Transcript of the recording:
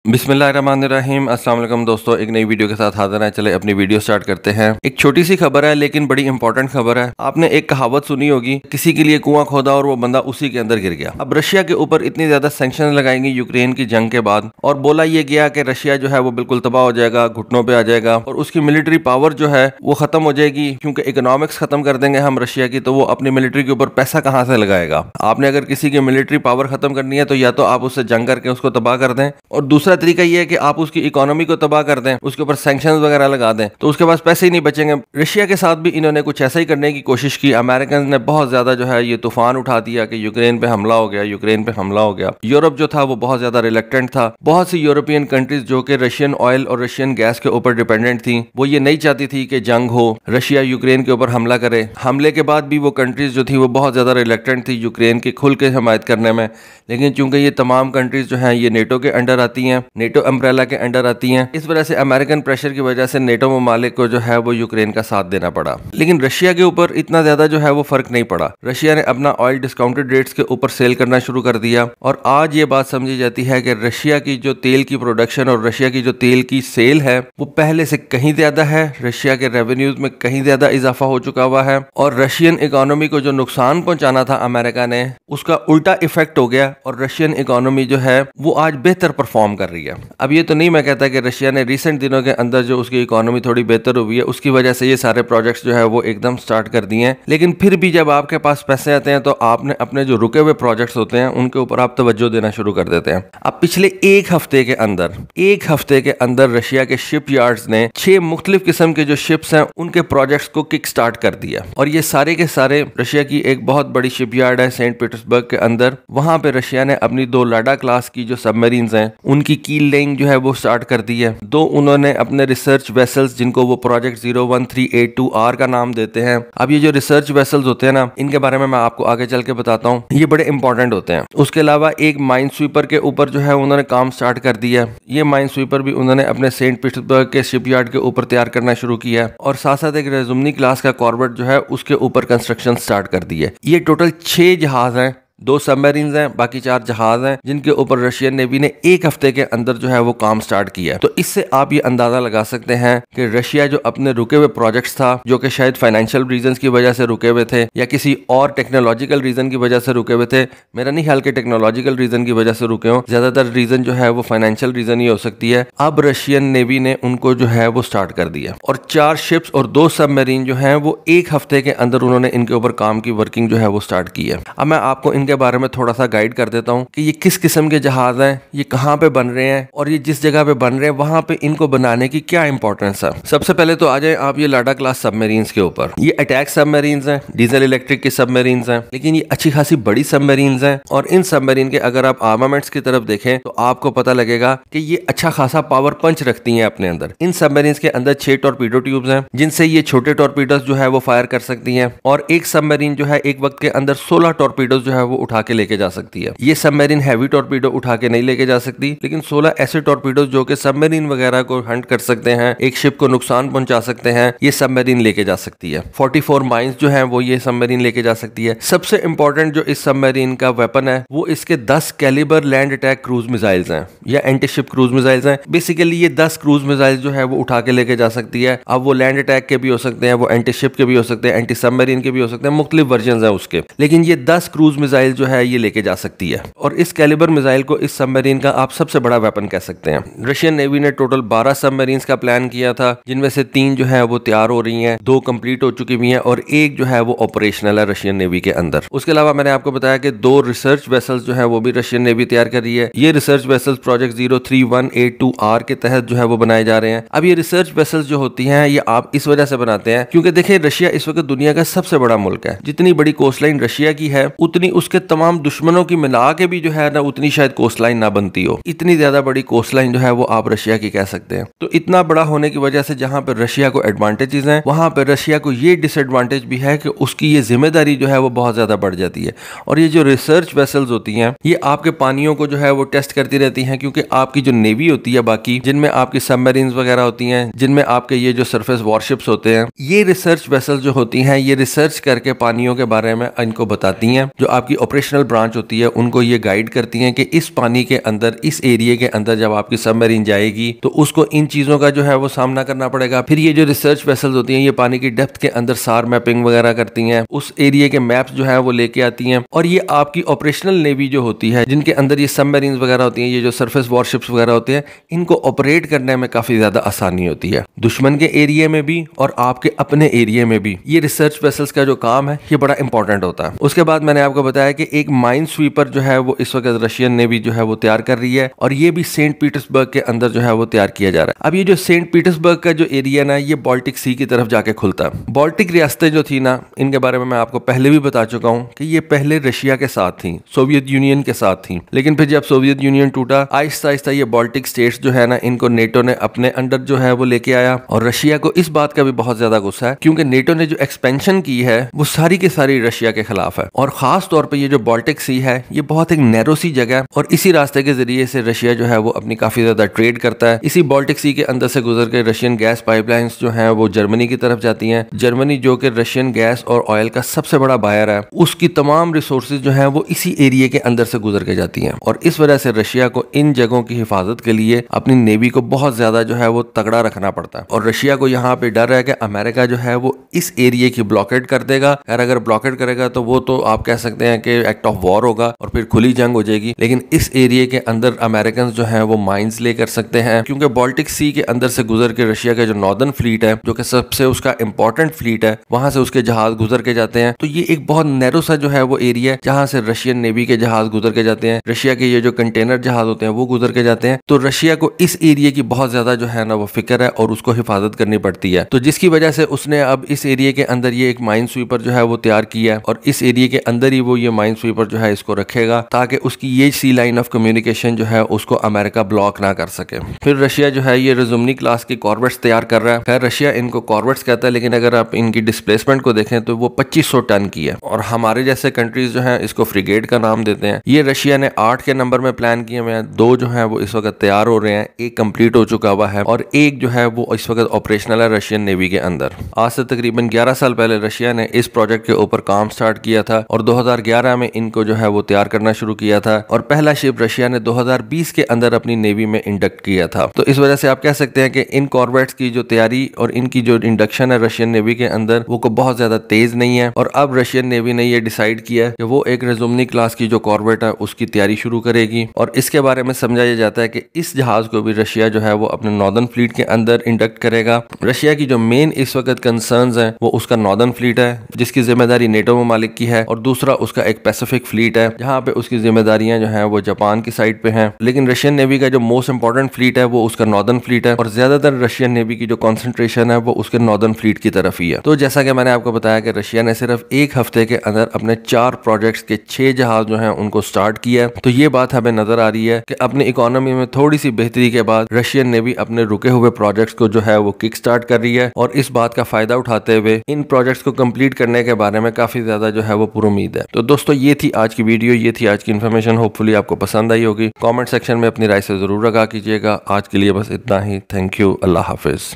बिस्मिल्लाहिर्रहमानिर्रहीम। अस्सलाम वालेकुम दोस्तों, एक नई वीडियो के साथ हाजिर हैं। चले अपनी वीडियो स्टार्ट करते हैं। एक छोटी सी खबर है लेकिन बड़ी इंपॉर्टेंट खबर है। आपने एक कहावत सुनी होगी, किसी के लिए कुआं खोदा और वो बंदा उसी के अंदर गिर गया। अब रशिया के ऊपर इतनी ज्यादा सैंक्शन लगाएंगे यूक्रेन की जंग के बाद, और बोला ये गया कि रशिया जो है वो बिल्कुल तबाह हो जाएगा, घुटनों पे आ जाएगा और उसकी मिलिट्री पावर जो है वो खत्म हो जाएगी, क्योंकि इकोनॉमिक्स खत्म कर देंगे हम रशिया की, तो वो अपनी मिलिट्री के ऊपर पैसा कहां से लगाएगा। आपने अगर किसी की मिलिट्री पावर खत्म करनी है तो या तो आप उससे जंग करके उसको तबाह कर दें, और दूसरा तरीका ये है कि आप उसकी इकोनॉमी को तबाह कर दें, उसके ऊपर सैंक्शंस वगैरह लगा दें, तो उसके पास पैसे ही नहीं बचेंगे। रशिया के साथ भी इन्होंने कुछ ऐसा ही करने की कोशिश की। अमेरिकन ने बहुत ज्यादा जो है ये तूफान उठा दिया कि यूक्रेन पे हमला हो गया, यूक्रेन पे हमला हो गया। यूरोप जो था वो बहुत ज्यादा रिलेक्टेंट था। बहुत सी यूरोपियन कंट्रीज जो कि रशियन ऑयल और रशियन गैस के ऊपर डिपेंडेंट थी, वो ये नहीं चाहती थी कि जंग हो, रशिया यूक्रेन के ऊपर हमला करे। हमले के बाद भी वो कंट्रीज जो थी वो बहुत ज्यादा रिलेक्टेंट थी यूक्रेन की खुल के हमायत करने में। लेकिन चूंकि ये तमाम कंट्रीज जो हैं ये नेटो के अंडर आती हैं, नेटो अम्ब्रेला के अंडर आती हैं, इस वजह से अमेरिकन प्रेशर की वजह से नेटो ममालिक को जो है वो यूक्रेन का साथ देना पड़ा। लेकिन रशिया के ऊपर इतना ज्यादा जो है वो फर्क नहीं पड़ा। रशिया ने अपना ऑयल डिस्काउंटेड रेट्स के ऊपर सेल करना शुरू कर दिया, और आज ये बात समझी जाती है कि रशिया की जो तेल की प्रोडक्शन और रशिया की जो तेल की सेल है वो पहले से कहीं ज्यादा है। रशिया के रेवेन्यूज में कहीं ज्यादा इजाफा हो चुका हुआ है, और रशियन इकोनॉमी को जो नुकसान पहुंचाना था अमेरिका ने, उसका उल्टा इफेक्ट हो गया, और रशियन इकोनॉमी जो है वो आज बेहतर परफॉर्म कर रही है। अब ये तो नहीं मैं कहता कि रशिया ने रिसेंट दिनों के अंदर जो उसकी इकोनॉमी थोड़ी बेहतर हुई है उसकी वजह से ये सारे प्रोजेक्ट्स जो है वो एकदम स्टार्ट कर दिए हैं, लेकिन फिर भी जब आपके पास पैसे आते हैं तो आपने अपने जो रुके हुए प्रोजेक्ट्स होते हैं उनके ऊपर आप तवज्जो देना शुरू कर देते हैं। अब पिछले एक हफ्ते के अंदर रशिया के शिप यार्ड्स ने 6 मुख्तलिफ किस्म के जो शिप्स हैं उनके प्रोजेक्ट्स को किक स्टार्ट कर दिया, और ये सारे के सारे रशिया की एक बहुत बड़ी शिप यार्ड है सेंट पीटर्सबर्ग के अंदर। वहां पे रशिया ने अपनी 2 लाडा क्लास की जो सबमरीन्स हैं उनकी कील लेइंग जो है वो स्टार्ट कर दी है। 2 उन्होंने अपने रिसर्च वेसल्स, जिनको वो प्रोजेक्ट 01382R का नाम देते हैं। अब ये जो रिसर्च वेसल्स होते हैं ना, इनके बारे में मैं आपको आगे चल के बताता हूँ, ये बड़े इंपॉर्टेंट होते हैं। उसके अलावा एक माइन स्वीपर के ऊपर जो है उन्होंने काम स्टार्ट कर दिया। ये माइन स्वीपर भी उन्होंने अपने सेंट पीटर्सबर्ग के शिपयार्ड के ऊपर तैयार करना शुरू किया, और साथ साथ एक रेजुमनी क्लास का कॉर्वेट जो है उसके ऊपर कंस्ट्रक्शन स्टार्ट कर दी है। ये टोटल 6 जहाज हैं, 2 सबमरीन्स हैं, बाकी 4 जहाज हैं, जिनके ऊपर रशियन नेवी ने एक हफ्ते के अंदर जो है वो काम स्टार्ट किया। तो इससे आप ये अंदाजा लगा सकते हैं कि रशिया जो अपने रुके हुए प्रोजेक्ट्स था, जो कि शायद फाइनेंशियल रीजंस की वजह से रुके हुए थे या किसी और टेक्नोलॉजिकल रीजन की वजह से रुके हुए थे, मेरा नहीं ख्याल कि टेक्नोलॉजिकल रीजन की वजह से रुके हों, ज्यादातर रीजन जो है वो फाइनेंशियल रीजन ही हो सकती है। अब रशियन नेवी ने उनको जो है वो स्टार्ट कर दिया, और 4 शिप्स और 2 सबमरीन जो है वो एक हफ्ते के अंदर उन्होंने इनके ऊपर काम की वर्किंग जो है वो स्टार्ट की है। अब मैं आपको इनके बारे में थोड़ा सा गाइड कर देता हूँ कि ये किस किस्म के जहाज हैं, ये कहाँ पे बन रहे हैं, और ये जिस जगह पे बन रहे हैं वहां पे इनको बनाने की क्या इंपॉर्टेंस है। सबसे पहले तो आ जाए आप ये लाडा क्लास सबमरीन्स के ऊपर। ये अटैक सबमरीन्स हैं, डीजल इलेक्ट्रिक की सबमरीन्स हैं, लेकिन ये अच्छी खासी बड़ी सबमरीन्स हैं, और इन सबमरीन के अगर आप आर्मामेंट्स की तरफ देखें तो आपको पता लगेगा कि ये अच्छा खासा पावर पंच रखती हैं अपने अंदर। इन सबमरीन्स के अंदर 6 टॉर्पीडो ट्यूब्स हैं, जिनसे ये छोटे टॉर्पीडोज जो है वो फायर कर सकती हैं, और एक सबमरीन जो है एक वक्त के अंदर 16 टॉर्पीडोज जो है वो उठा के लेके जा सकती है। ये सबमरीन हैवी टॉर्पीडो उठा के नहीं लेके जा सकती, लेकिन 16 ऐसे टॉर्पीडो जो कि सबमरीन वगैरह को हंट कर सकते हैं, एक शिप को नुकसान पहुंचा सकते हैं, ये सबमरीन लेके जा सकती है। 44 माइंस जो हैं वो ये सबमरीन लेके जा सकती है। सबसे इंपॉर्टेंट जो इस सबमरीन का वेपन है वो इसके 10 caliber land attack cruise missiles हैं, या एंटी शिप क्रूज मिसाइल्स हैं। बेसिकली ये 10 क्रूज मिसाइल जो है वो उठा के लेके जा सकती है। अब वो लैंड अटैक के भी हो सकते हैं, वो एंटी शिप के भी हो सकते हैं, एंटी सबमरीन के भी हो सकते हैं, मुख्तलिफ वर्जन है उसके, लेकिन ये 10 क्रूज मिसाइल जो है ये लेके जा सकती है। और इस कैलिबर मिसाइल को इस सबमरीन का आप सबसे बड़ा वेपन कह सकते हैं। रशियन नेवी ने टोटल 12 सबमरीन्स का प्लान किया था, जिनमें से 3 जो है वो तैयार हो रही हैं, 2 कंप्लीट हो चुकी हुई हैं, और एक जो है वो ऑपरेशनल है रशियन नेवी के अंदर। उसके अलावा मैंने आपको बताया कि 2 रिसर्च वेसल्स जो है वो भी रशियन नेवी तैयार कर रही है। ये रिसर्च वेसल्स प्रोजेक्ट 03182R के तहत जो है वो बनाए जा रहे हैं। अब ये रिसर्च वेसल्स जो होती हैं ये आप इस वजह से बनाते हैं क्योंकि देखिए रशिया इस वक्त दुनिया का सबसे बड़ा मुल्क है। जितनी बड़ी कोस्टलाइन रशिया की है उतनी उसके तमाम दुश्मनों की मिला के भी जो है ना उतनी शायद कोस्टलाइन ना बनती हो। इतनी ज्यादा बड़ी कोस्टलाइन जो है वो आप रशिया की कह सकते हैं। तो इतना बड़ा होने की वजह से जहां पर रशिया को एडवांटेजेस हैं, वहां पर रशिया को ये डिसएडवांटेज भी है कि उसकी ये जिम्मेदारी जो है वो बहुत ज्यादा बढ़ जाती है। और ये जो रिसर्च वेसल्स होती हैं ये आपके पानियों को जो है वो टेस्ट करती रहती हैं, क्योंकि आपकी जो नेवी होती है बाकी, जिनमें आपकी सबमरीन्स वगैरह होती हैं, जिनमें आपके ये जो सरफेस वॉरशिप्स होते हैं, ये रिसर्च वेसल्स जो होती हैं ये रिसर्च करके पानियों के बारे में इनको बताती हैं, जो आपकी ऑपरेशनल ब्रांच होती है उनको ये गाइड करती हैं कि इस पानी के अंदर, इस एरिया के अंदर जब आपकी सबमरीन जाएगी तो उसको इन चीजों का जो है वो सामना करना पड़ेगा। फिर ये जो रिसर्च वेसल्स होती हैं ये पानी की डेप्थ के अंदर सार मैपिंग वगैरह करती हैं, उस एरिया के मैप्स जो है वो लेके आती हैं, और ये आपकी ऑपरेशनल नेवी जो होती है जिनके अंदर ये सबमरीन वगैरह होती हैं, ये जो सरफेस वॉरशिप्स वगैरह होते हैं, इनको ऑपरेट करने में काफी ज्यादा आसानी होती है। दुश्मन के एरिया में भी और आपके अपने एरिया में भी ये रिसर्च वेसल्स का जो काम है ये बड़ा इंपॉर्टेंट होता है। उसके बाद मैंने आपको बताया कि एक माइन स्वीपर जो है वो इस वक्त रशियन नेवी जो है वो तैयार कर रही है, और ये भी सेंट पीटर्सबर्ग के अंदर जो है वो तैयार किया जा रहा है। अब ये जो सेंट पीटर्सबर्ग का जो एरिया ना, ये बाल्टिक सी की तरफ जाके खुलता है। बाल्टिक रियासतें जो थी ना, इनके बारे में मैं आपको पहले भी बता चुका हूं कि ये पहले रशिया के साथ थी, सोवियत यूनियन के साथ थी, लेकिन फिर जब सोवियत यूनियन टूटा, आहिस्ता आहिस्ता ये बाल्टिक स्टेट्स जो है ना, इनको नेटो ने अपने अंडर जो है वो लेके आया। और रशिया को इस बात का भी बहुत ज्यादा गुस्सा है क्योंकि नेटो ने जो एक्सपेंशन की है वो सारी की सारी रशिया के खिलाफ है, और खास तौर पे ये जो बाल्टिक सी है ये बहुत एक नैरो सी जगह है, और इसी रास्ते के जरिए से रशिया जो है वो अपनी काफी ज्यादा ट्रेड करता है। इसी बाल्टिक सी के अंदर से गुजर के रशियन गैस पाइपलाइंस जो है वो जर्मनी की तरफ जाती हैं। जर्मनी जो कि रशियन गैस और ऑयल का सबसे बड़ा बायर है, उसकी तमाम रिसोर्सेज जो है वो इसी एरिया के अंदर से गुजर के जाती हैं, और इस वजह से रशिया को इन जगहों की हिफाजत के लिए अपनी नेवी को बहुत ज्यादा जो है वो तगड़ा रखना पड़ता है। और रशिया को यहाँ पे डर है कि अमेरिका जो है वो इस एरिया की ब्लॉकेड कर देगा, और अगर ब्लॉकेड करेगा तो वो तो आप कह सकते हैं कि एक्ट ऑफ वॉर होगा और फिर खुली जंग हो जाएगी। लेकिन इस एरिया के अंदर अमेरिकन जो है वो माइंस ले कर सकते हैं, क्योंकि बाल्टिक सी के अंदर से गुजर के रशिया का जो नॉर्दर्न फ्लीट है, जो कि सबसे उसका इंपॉर्टेंट फ्लीट है, वहां से उसके जहाज गुजर के जाते हैं। तो ये एक बहुत नैरो सा जो है वो एरिया है जहां से रशियन नेवी के जहाज गुजर के जाते हैं, रशिया के ये जो कंटेनर जहाज होते हैं वो गुजर के जाते हैं। तो रशिया को इस एरिया की बहुत ज्यादा जो है ना वो फिक्र है और उसको हिफाजत करनी पड़ती है। तो जिसकी वजह से उसने अब इस एरिया के अंदर ये एक माइन स्वीपर जो है वो तैयार किया है, और इस एरिया के अंदर ही वो ये माइन स्वीपर जो है इसको रखेगा ताकि उसकी ये सी लाइन ऑफ कम्युनिकेशन जो है उसको अमेरिका ब्लॉक ना कर सके। फिर रशिया जो है ये रिजुमनी क्लास की कॉर्वेट्स तैयार कर रहा है। खैर रशिया इनको कॉर्वेट्स कहता है, लेकिन अगर आप इनकी डिस्प्लेसमेंट को देखें तो वो 2500 टन की है, और हमारे जैसे कंट्रीज जो है इसको फ्रिगेट का नाम देते हैं। ये रशिया ने 8 के नंबर में प्लान किए हुए हैं, 2 जो है वो इस वक्त तैयार हो रहे हैं, एक कंप्लीट हो चुका हुआ है और एक जो है वो इस वक्त ऑपरेशनल है रशियन नेवी के अंदर। आज से तकरीबन 11 साल पहले रशिया ने इस प्रोजेक्ट के ऊपर काम स्टार्ट किया था, और 2011 में इनको जो है वो तैयार करना शुरू किया था, और पहला शिप रशिया ने 2020 के अंदर अपनी नेवी में इंडक्ट किया था। तो इस वजह से आप कह सकते हैं कि इन कॉर्वेट्स की जो तैयारी और इनकी जो इंडक्शन है रशियन नेवी के अंदर वो को बहुत ज्यादा तेज नहीं है, और अब रशियन नेवी ने ये डिसाइड किया कि वो एक रिजुमनी क्लास की जो कॉर्वेट है उसकी तैयारी शुरू करेगी। और इसके बारे में समझाया जाता है कि इस जहाज को भी रशिया जो है वो अपने नॉर्दर्न फ्लीट के अंदर इंडक्ट करेगा। रशिया की जो मेन इस वक्त कंसर्न्स हैं वो उसका नॉर्दर्न फ्लीट है जिसकी जिम्मेदारी नेटो ममालिक की है, और दूसरा उसका एक पैसिफिक फ्लीट है जहां पे उसकी जिम्मेदारियां जो हैं वो जापान की साइड पे हैं। लेकिन रशियन नेवी का जो मोस्ट इंपॉर्टेंट फ्लीट है वो उसका नॉर्दर्न फ्लीट है, और ज्यादातर रशियन नेवी की जो कॉन्सेंट्रेशन है वो उसके नॉर्दर्न फ्लीट की तरफ ही है। तो जैसा कि मैंने आपको बताया कि रशिया ने सिर्फ एक हफ्ते के अंदर अपने 4 प्रोजेक्ट्स के 6 जहाज जो हैं उनको स्टार्ट किया। तो ये बात हमें नजर आ रही है कि अपनी इकोनॉमी में थोड़ी सी बेहतरी के बाद रशियन नेवी अपने रुके हुए प्रोजेक्ट्स को जो है वो किक स्टार्ट कर रही है, और इस बात का फायदा उठाते हुए इन प्रोजेक्ट्स को कंप्लीट करने के बारे में काफी ज्यादा जो है वो पुरुमीद है। तो दोस्तों ये थी आज की वीडियो, ये थी आज की इन्फॉर्मेशन। होपफुली आपको पसंद आई होगी। कमेंट सेक्शन में अपनी राय से जरूर आगाह कीजिएगा। आज के लिए बस इतना ही। Thank you. Allah Hafiz.